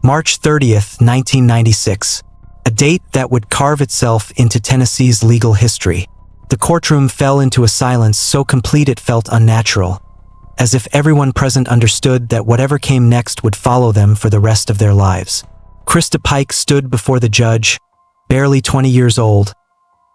March 30th, 1996. A date that would carve itself into Tennessee's legal history. The courtroom fell into a silence so complete it felt unnatural, as if everyone present understood that whatever came next would follow them for the rest of their lives. Christa Pike stood before the judge, barely 20 years old,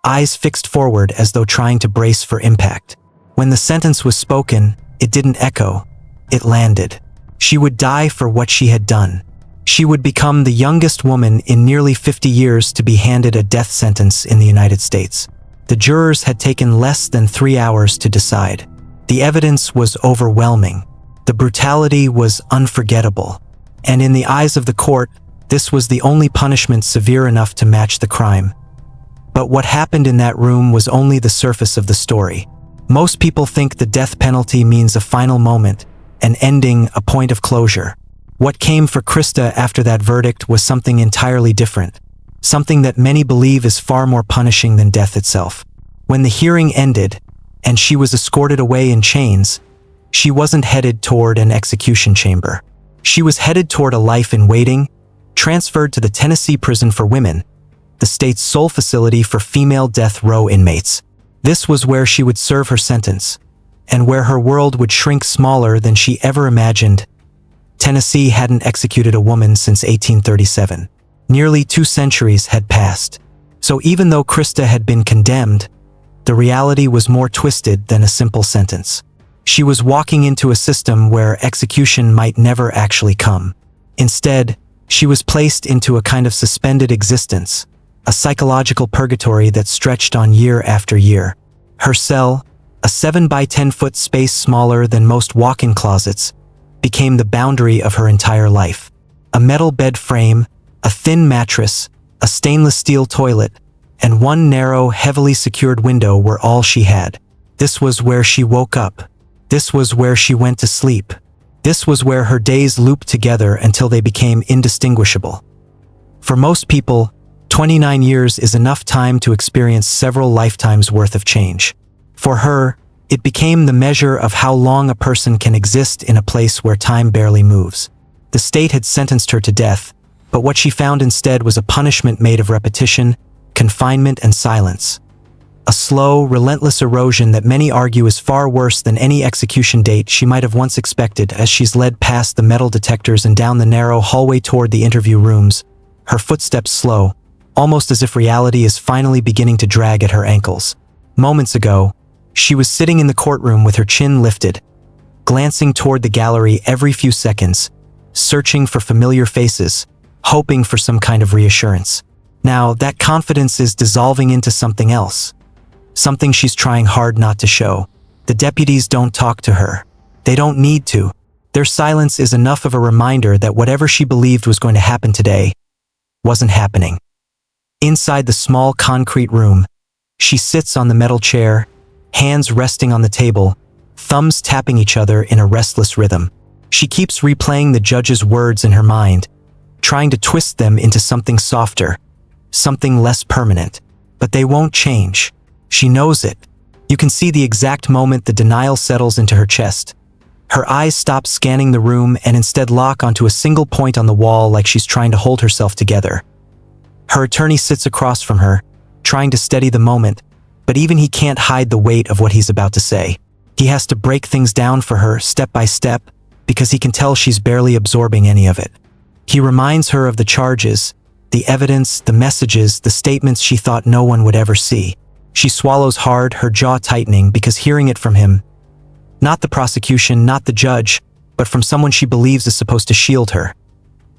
eyes fixed forward as though trying to brace for impact. When the sentence was spoken, it didn't echo, it landed. She would die for what she had done. She would become the youngest woman in nearly 50 years to be handed a death sentence in the United States. The jurors had taken less than 3 hours to decide. The evidence was overwhelming. The brutality was unforgettable. And in the eyes of the court, this was the only punishment severe enough to match the crime. But what happened in that room was only the surface of the story. Most people think the death penalty means a final moment, an ending, a point of closure. What came for Christa after that verdict was something entirely different, something that many believe is far more punishing than death itself. When the hearing ended, and she was escorted away in chains, she wasn't headed toward an execution chamber. She was headed toward a life in waiting, transferred to the Tennessee Prison for Women, the state's sole facility for female death row inmates. This was where she would serve her sentence, and where her world would shrink smaller than she ever imagined. Tennessee hadn't executed a woman since 1837. Nearly 2 centuries had passed. So even though Christa had been condemned, the reality was more twisted than a simple sentence. She was walking into a system where execution might never actually come. Instead, she was placed into a kind of suspended existence, a psychological purgatory that stretched on year after year. Her cell, a 7 by 10 foot space smaller than most walk-in closets, became the boundary of her entire life. A metal bed frame, a thin mattress, a stainless steel toilet, and one narrow, heavily secured window were all she had. This was where she woke up. This was where she went to sleep. This was where her days looped together until they became indistinguishable. For most people, 29 years is enough time to experience several lifetimes worth of change. For her, it became the measure of how long a person can exist in a place where time barely moves. The state had sentenced her to death, but what she found instead was a punishment made of repetition, confinement, and silence. A slow, relentless erosion that many argue is far worse than any execution date she might have once expected. As she's led past the metal detectors and down the narrow hallway toward the interview rooms, her footsteps slow, almost as if reality is finally beginning to drag at her ankles. Moments ago, she was sitting in the courtroom with her chin lifted, glancing toward the gallery every few seconds, searching for familiar faces, hoping for some kind of reassurance. Now, that confidence is dissolving into something else, something she's trying hard not to show. The deputies don't talk to her. They don't need to. Their silence is enough of a reminder that whatever she believed was going to happen today wasn't happening. Inside the small concrete room, she sits on the metal chair, hands resting on the table, thumbs tapping each other in a restless rhythm. She keeps replaying the judge's words in her mind, trying to twist them into something softer, something less permanent. But they won't change. She knows it. You can see the exact moment the denial settles into her chest. Her eyes stop scanning the room and instead lock onto a single point on the wall, like she's trying to hold herself together. Her attorney sits across from her, trying to steady the moment, but even he can't hide the weight of what he's about to say. He has to break things down for her step by step, because he can tell she's barely absorbing any of it. He reminds her of the charges, the evidence, the messages, the statements she thought no one would ever see. She swallows hard, her jaw tightening, because hearing it from him, not the prosecution, not the judge, but from someone she believes is supposed to shield her,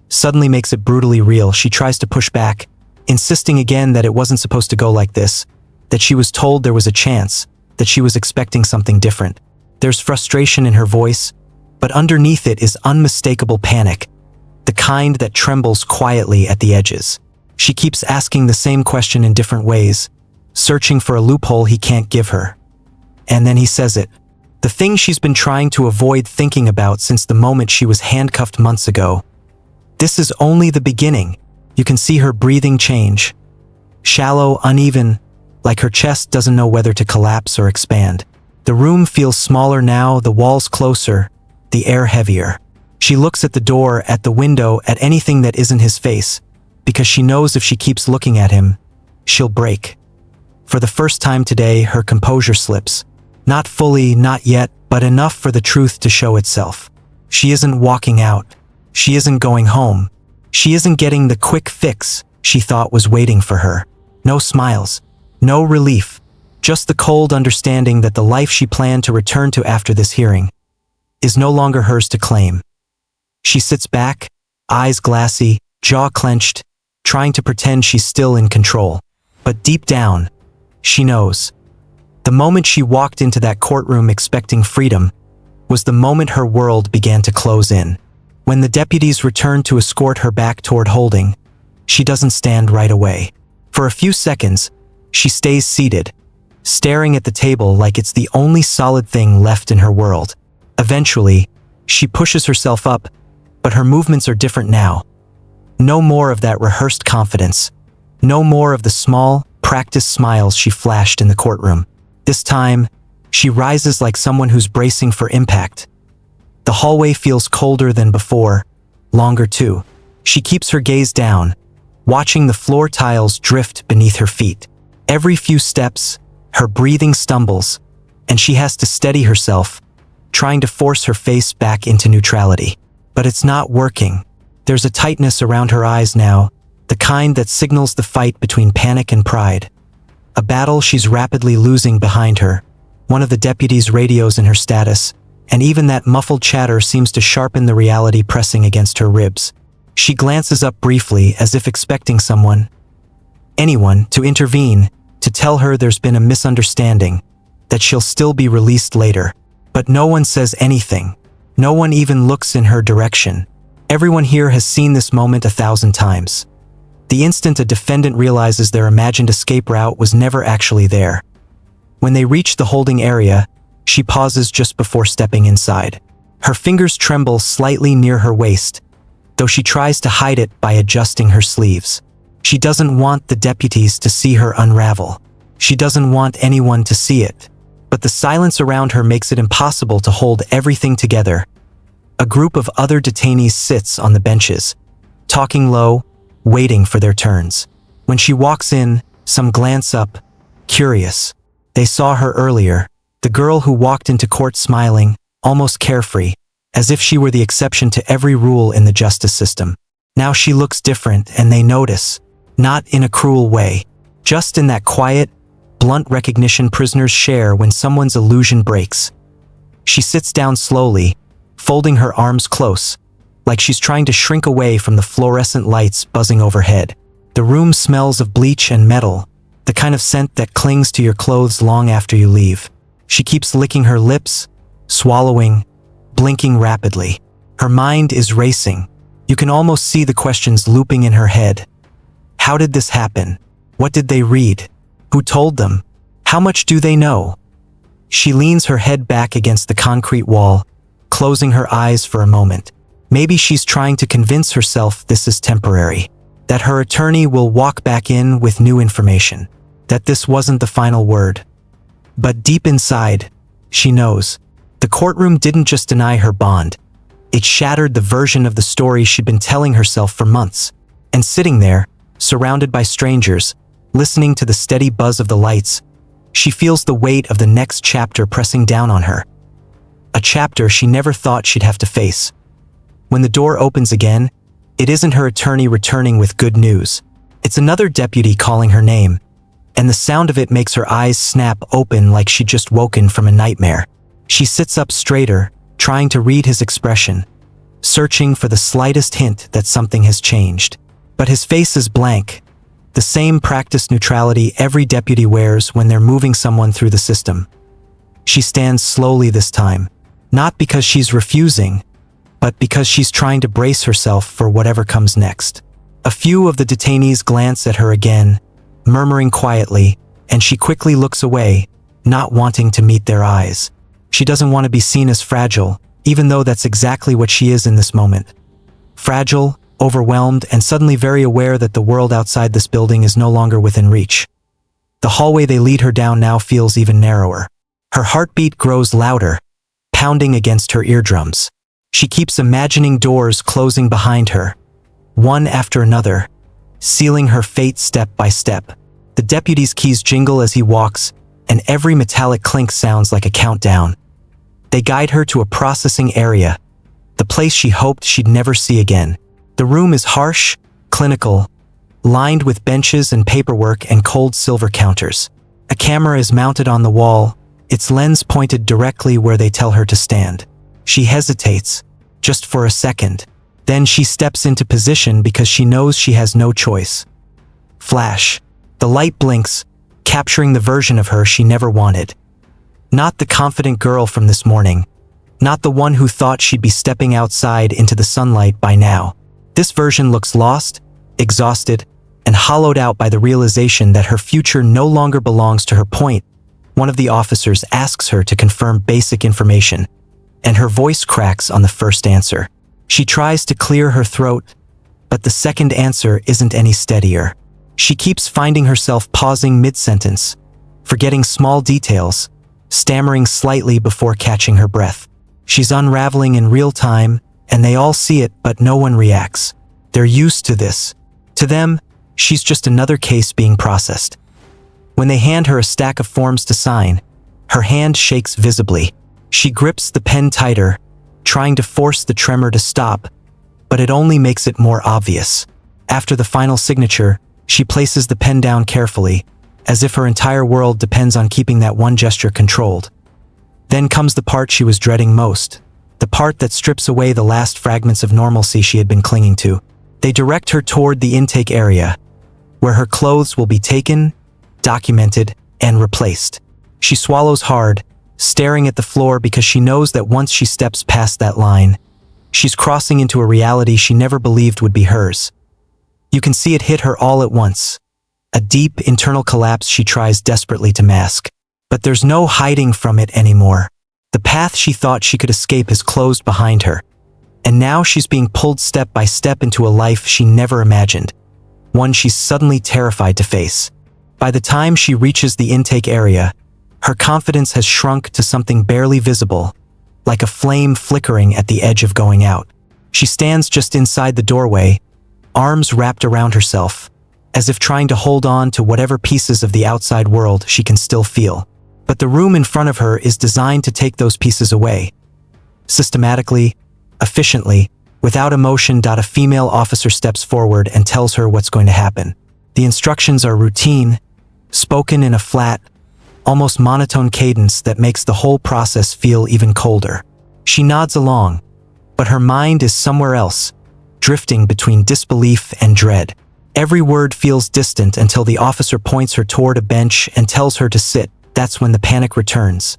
suddenly makes it brutally real. She tries to push back, insisting again that it wasn't supposed to go like this, that she was told there was a chance, that she was expecting something different. There's frustration in her voice, but underneath it is unmistakable panic, the kind that trembles quietly at the edges. She keeps asking the same question in different ways, searching for a loophole he can't give her. And then he says it. The thing she's been trying to avoid thinking about since the moment she was handcuffed months ago. This is only the beginning. You can see her breathing change. Shallow, uneven, like her chest doesn't know whether to collapse or expand. The room feels smaller now, the walls closer, the air heavier. She looks at the door, at the window, at anything that isn't his face, because she knows if she keeps looking at him, she'll break. For the first time today, her composure slips. Not fully, not yet, but enough for the truth to show itself. She isn't walking out. She isn't going home. She isn't getting the quick fix she thought was waiting for her. No smiles. No relief. Just the cold understanding that the life she planned to return to after this hearing is no longer hers to claim. She sits back, eyes glassy, jaw clenched, trying to pretend she's still in control. But deep down, she knows. The moment she walked into that courtroom expecting freedom was the moment her world began to close in. When the deputies returned to escort her back toward holding, she doesn't stand right away. For a few seconds, she stays seated, staring at the table like it's the only solid thing left in her world. Eventually, she pushes herself up, but her movements are different now. No more of that rehearsed confidence. No more of the small, practiced smiles she flashed in the courtroom. This time, she rises like someone who's bracing for impact. The hallway feels colder than before, longer too. She keeps her gaze down, watching the floor tiles drift beneath her feet. Every few steps, her breathing stumbles, and she has to steady herself, trying to force her face back into neutrality. But it's not working. There's a tightness around her eyes now, the kind that signals the fight between panic and pride. A battle she's rapidly losing behind her. One of the deputies radios in her status, and even that muffled chatter seems to sharpen the reality pressing against her ribs. She glances up briefly as if expecting anyone, to intervene, to tell her there's been a misunderstanding, that she'll still be released later. But no one says anything. No one even looks in her direction. Everyone here has seen this moment 1,000 times. The instant a defendant realizes their imagined escape route was never actually there. When they reach the holding area, she pauses just before stepping inside. Her fingers tremble slightly near her waist, though she tries to hide it by adjusting her sleeves. She doesn't want the deputies to see her unravel. She doesn't want anyone to see it. But the silence around her makes it impossible to hold everything together. A group of other detainees sits on the benches, talking low, waiting for their turns. When she walks in, some glance up, curious. They saw her earlier, the girl who walked into court smiling, almost carefree, as if she were the exception to every rule in the justice system. Now she looks different, and they notice, not in a cruel way, just in that quiet, blunt recognition prisoners share when someone's illusion breaks. She sits down slowly, folding her arms close, like she's trying to shrink away from the fluorescent lights buzzing overhead. The room smells of bleach and metal, the kind of scent that clings to your clothes long after you leave. She keeps licking her lips, swallowing, blinking rapidly. Her mind is racing. You can almost see the questions looping in her head. How did this happen? What did they read? Who told them? How much do they know? She leans her head back against the concrete wall, closing her eyes for a moment. Maybe she's trying to convince herself this is temporary, that her attorney will walk back in with new information, that this wasn't the final word. But deep inside, she knows. The courtroom didn't just deny her bond. It shattered the version of the story she'd been telling herself for months. And sitting there, surrounded by strangers, listening to the steady buzz of the lights, she feels the weight of the next chapter pressing down on her. A chapter she never thought she'd have to face. When the door opens again, it isn't her attorney returning with good news. It's another deputy calling her name, and the sound of it makes her eyes snap open like she'd just woken from a nightmare. She sits up straighter, trying to read his expression, searching for the slightest hint that something has changed. But his face is blank, the same practiced neutrality every deputy wears when they're moving someone through the system. She stands slowly this time, not because she's refusing, but because she's trying to brace herself for whatever comes next. A few of the detainees glance at her again, murmuring quietly, and she quickly looks away, not wanting to meet their eyes. She doesn't want to be seen as fragile, even though that's exactly what she is in this moment. Fragile, overwhelmed, and suddenly very aware that the world outside this building is no longer within reach. The hallway they lead her down now feels even narrower. Her heartbeat grows louder, pounding against her eardrums. She keeps imagining doors closing behind her, one after another, sealing her fate step by step. The deputy's keys jingle as he walks, and every metallic clink sounds like a countdown. They guide her to a processing area, the place she hoped she'd never see again. The room is harsh, clinical, lined with benches and paperwork and cold silver counters. A camera is mounted on the wall, its lens pointed directly where they tell her to stand. She hesitates, just for a second. Then she steps into position because she knows she has no choice. Flash. The light blinks, capturing the version of her she never wanted. Not the confident girl from this morning. Not the one who thought she'd be stepping outside into the sunlight by now. This version looks lost, exhausted, and hollowed out by the realization that her future no longer belongs to her. Point. One of the officers asks her to confirm basic information, and her voice cracks on the first answer. She tries to clear her throat, but the second answer isn't any steadier. She keeps finding herself pausing mid-sentence, forgetting small details, stammering slightly before catching her breath. She's unraveling in real time, and they all see it, but no one reacts. They're used to this. To them, she's just another case being processed. When they hand her a stack of forms to sign, her hand shakes visibly. She grips the pen tighter, trying to force the tremor to stop, but it only makes it more obvious. After the final signature, she places the pen down carefully, as if her entire world depends on keeping that one gesture controlled. Then comes the part she was dreading most, the part that strips away the last fragments of normalcy she had been clinging to. They direct her toward the intake area, where her clothes will be taken, documented, and replaced. She swallows hard, staring at the floor because she knows that once she steps past that line, she's crossing into a reality she never believed would be hers. You can see it hit her all at once. A deep internal collapse she tries desperately to mask. But there's no hiding from it anymore. The path she thought she could escape is closed behind her. And now she's being pulled step by step into a life she never imagined. One she's suddenly terrified to face. By the time she reaches the intake area, her confidence has shrunk to something barely visible, like a flame flickering at the edge of going out. She stands just inside the doorway, arms wrapped around herself, as if trying to hold on to whatever pieces of the outside world she can still feel. But the room in front of her is designed to take those pieces away. Systematically, efficiently, without emotion. A female officer steps forward and tells her what's going to happen. The instructions are routine, spoken in a flat, almost monotone cadence that makes the whole process feel even colder. She nods along, but her mind is somewhere else, drifting between disbelief and dread. Every word feels distant until the officer points her toward a bench and tells her to sit. That's when the panic returns.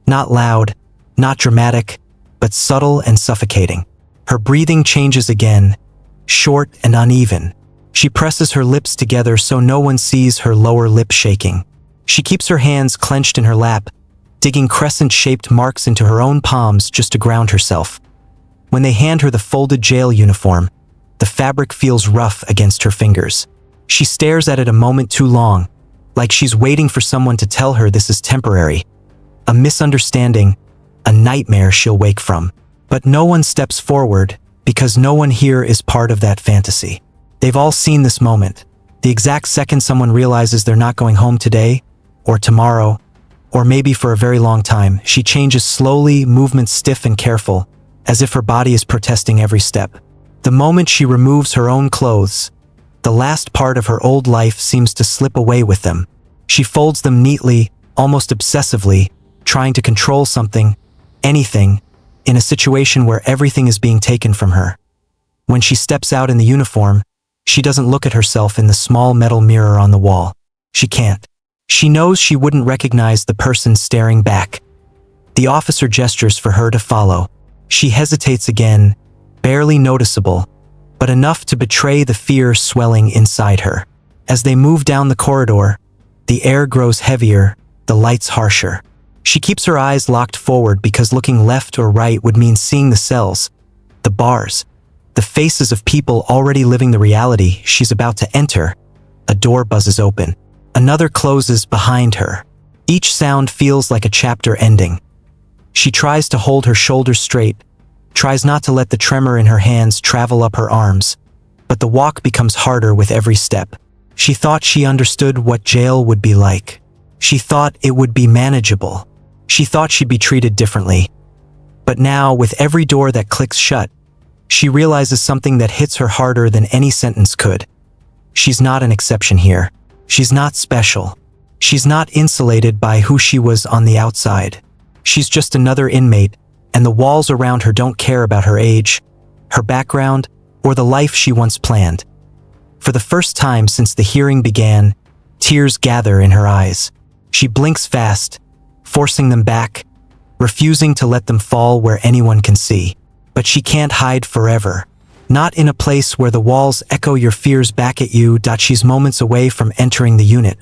Not loud, not dramatic, but subtle and suffocating. Her breathing changes again, short and uneven. She presses her lips together so no one sees her lower lip shaking. She keeps her hands clenched in her lap, digging crescent-shaped marks into her own palms just to ground herself. When they hand her the folded jail uniform, the fabric feels rough against her fingers. She stares at it a moment too long, like she's waiting for someone to tell her this is temporary. A misunderstanding, a nightmare she'll wake from. But no one steps forward, because no one here is part of that fantasy. They've all seen this moment, the exact second someone realizes they're not going home today, or tomorrow, or maybe for a very long time. She changes slowly, movements stiff and careful, as if her body is protesting every step. The moment she removes her own clothes, the last part of her old life seems to slip away with them. She folds them neatly, almost obsessively, trying to control something, anything, in a situation where everything is being taken from her. When she steps out in the uniform, she doesn't look at herself in the small metal mirror on the wall. She can't. She knows she wouldn't recognize the person staring back. The officer gestures for her to follow. She hesitates again, barely noticeable, but enough to betray the fear swelling inside her. As they move down the corridor, the air grows heavier, the lights harsher. She keeps her eyes locked forward because looking left or right would mean seeing the cells, the bars, the faces of people already living the reality she's about to enter. A door buzzes open. Another closes behind her. Each sound feels like a chapter ending. She tries to hold her shoulders straight, tries not to let the tremor in her hands travel up her arms, but the walk becomes harder with every step. She thought she understood what jail would be like. She thought it would be manageable. She thought she'd be treated differently. But now, with every door that clicks shut, she realizes something that hits her harder than any sentence could. She's not an exception here. She's not special. She's not insulated by who she was on the outside. She's just another inmate, and the walls around her don't care about her age, her background, or the life she once planned. For the first time since the hearing began, tears gather in her eyes. She blinks fast, forcing them back, refusing to let them fall where anyone can see. But she can't hide forever. Not in a place where the walls echo your fears back at you. She's moments away from entering the unit.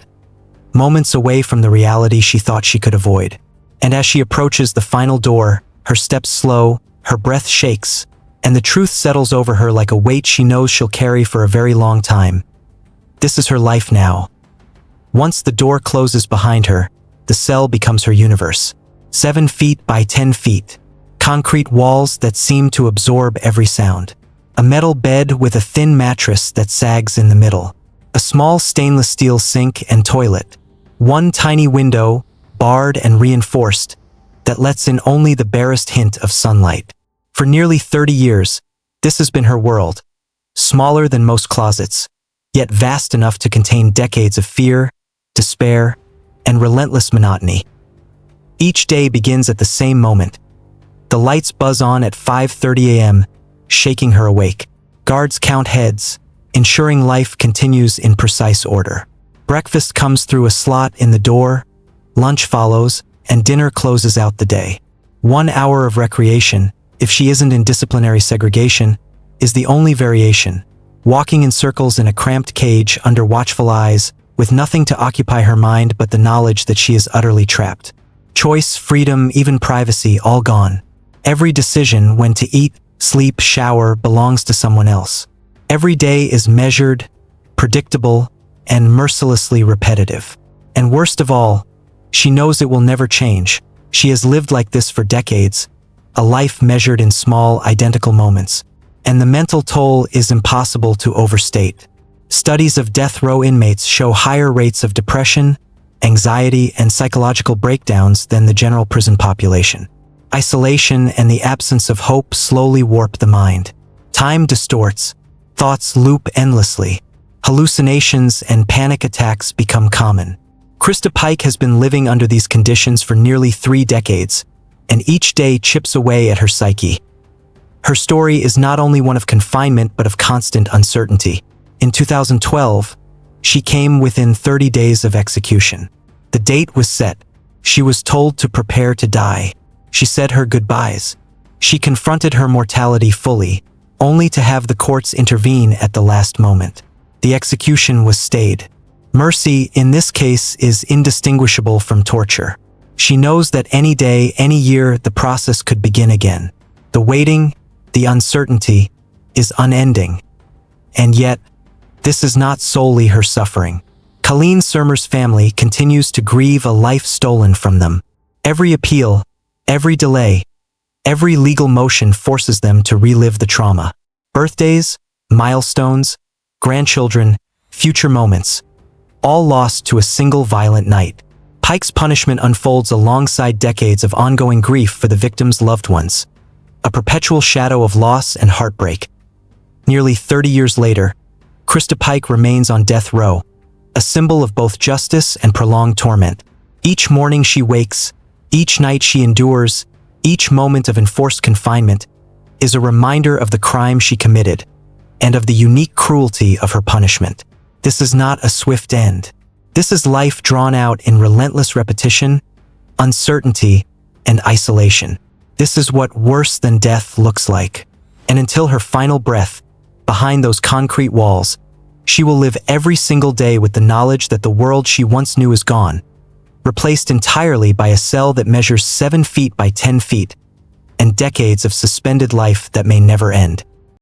Moments away from the reality she thought she could avoid. And as she approaches the final door, her steps slow, her breath shakes, and the truth settles over her like a weight she knows she'll carry for a very long time. This is her life now. Once the door closes behind her, the cell becomes her universe. 7 feet by 10 feet. Concrete walls that seem to absorb every sound. A metal bed with a thin mattress that sags in the middle. A small stainless steel sink and toilet. One tiny window, barred and reinforced, that lets in only the barest hint of sunlight. For nearly 30 years, this has been her world. Smaller than most closets, yet vast enough to contain decades of fear, despair, and relentless monotony. Each day begins at the same moment. The lights buzz on at 5:30 a.m., shaking her awake. Guards count heads, ensuring life continues in precise order. Breakfast comes through a slot in the door, lunch follows, and dinner closes out the day. 1 hour of recreation, if she isn't in disciplinary segregation, is the only variation. Walking in circles in a cramped cage under watchful eyes, with nothing to occupy her mind but the knowledge that she is utterly trapped. Choice, freedom, even privacy, all gone. Every decision when to eat, sleep, shower belongs to someone else. Every day is measured, predictable, and mercilessly repetitive. And worst of all, she knows it will never change. She has lived like this for decades, a life measured in small, identical moments. And the mental toll is impossible to overstate. Studies of death row inmates show higher rates of depression, anxiety, and psychological breakdowns than the general prison population. Isolation and the absence of hope slowly warp the mind. Time distorts, thoughts loop endlessly, hallucinations and panic attacks become common. Christa Pike has been living under these conditions for nearly 3 decades, and each day chips away at her psyche. Her story is not only one of confinement but of constant uncertainty. In 2012, she came within 30 days of execution. The date was set. She was told to prepare to die. She said her goodbyes. She confronted her mortality fully, only to have the courts intervene at the last moment. The execution was stayed. Mercy, in this case, is indistinguishable from torture. She knows that any day, any year, the process could begin again. The waiting, the uncertainty, is unending. And yet, this is not solely her suffering. Colleen Slemmer's family continues to grieve a life stolen from them. Every appeal, every delay, every legal motion forces them to relive the trauma. Birthdays, milestones, grandchildren, future moments, all lost to a single violent night. Pike's punishment unfolds alongside decades of ongoing grief for the victims' loved ones, a perpetual shadow of loss and heartbreak. Nearly 30 years later, Christa Pike remains on death row, a symbol of both justice and prolonged torment. Each morning she wakes, each night she endures, each moment of enforced confinement is a reminder of the crime she committed and of the unique cruelty of her punishment. This is not a swift end. This is life drawn out in relentless repetition, uncertainty, and isolation. This is what worse than death looks like. And until her final breath, behind those concrete walls, she will live every single day with the knowledge that the world she once knew is gone, replaced entirely by a cell that measures 7 feet by 10 feet, and decades of suspended life that may never end.